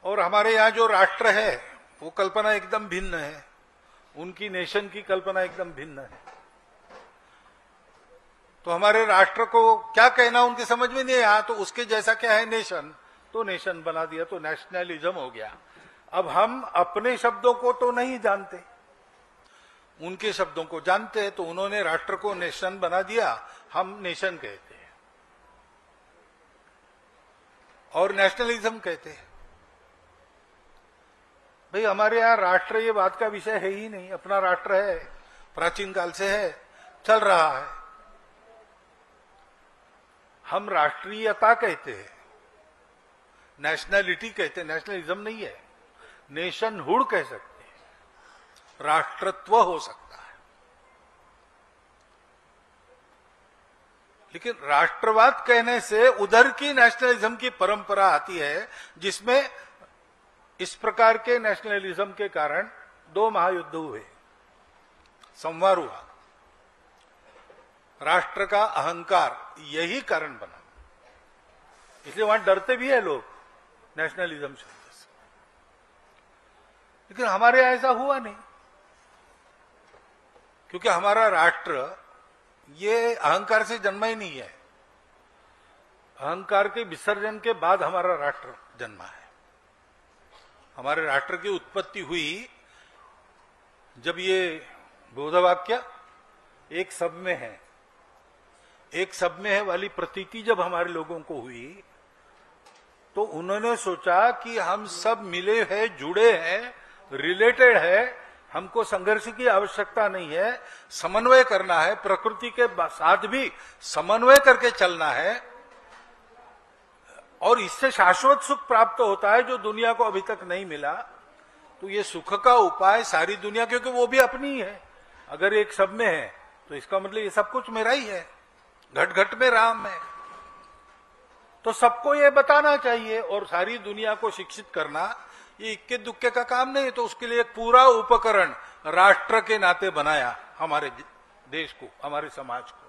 और हमारे यहाँ जो राष्ट्र है वो कल्पना एकदम भिन्न है, उनकी नेशन की कल्पना एकदम भिन्न है। तो हमारे राष्ट्र को क्या कहना उनके समझ में नहीं आया, तो उसके जैसा क्या है नेशन, तो नेशन बना दिया, तो नेशनलिज्म हो गया। अब हम अपने शब्दों को तो नहीं जानते, उनके शब्दों को जानते हैं, तो उन्होंने राष्ट्र को नेशन बना दिया, हम नेशन कहते हैं और नेशनलिज्म कहते हैं। भाई हमारे यहां राष्ट्र ये बात का विषय है ही नहीं, अपना राष्ट्र है, प्राचीन काल से है, चल रहा है। हम राष्ट्रीयता कहते हैं, नेशनलिटी कहते हैं, नेशनलिज्म नहीं है। नेशनहुड कह सकते हैं, राष्ट्रत्व हो सकता है, लेकिन राष्ट्रवाद कहने से उधर की नेशनलिज्म की परंपरा आती है, जिसमें इस प्रकार के नेशनलिज्म के कारण 2 महायुद्ध हुए, संवार हुआ। राष्ट्र का अहंकार यही कारण बना, इसलिए वहां डरते भी है लोग नेशनलिज्म शब्द से। लेकिन हमारे यहां ऐसा हुआ नहीं, क्योंकि हमारा राष्ट्र ये अहंकार से जन्मा ही नहीं है। अहंकार के विसर्जन के बाद हमारा राष्ट्र जन्मा है। हमारे राष्ट्र की उत्पत्ति हुई जब ये बोधवाक्य एक सब में है, एक सब में है वाली प्रतीति जब हमारे लोगों को हुई, तो उन्होंने सोचा कि हम सब मिले हैं, जुड़े हैं, रिलेटेड है, हमको संघर्ष की आवश्यकता नहीं है, समन्वय करना है, प्रकृति के साथ भी समन्वय करके चलना है, और इससे शाश्वत सुख प्राप्त होता है जो दुनिया को अभी तक नहीं मिला। तो ये सुख का उपाय सारी दुनिया, क्योंकि वो भी अपनी है, अगर एक सब में है तो इसका मतलब ये सब कुछ मेरा ही है, घट घट में राम है, तो सबको ये बताना चाहिए और सारी दुनिया को शिक्षित करना ये इक्के दुक्के का काम नहीं है। तो उसके लिए एक पूरा उपकरण राष्ट्र के नाते बनाया हमारे देश को, हमारे समाज को।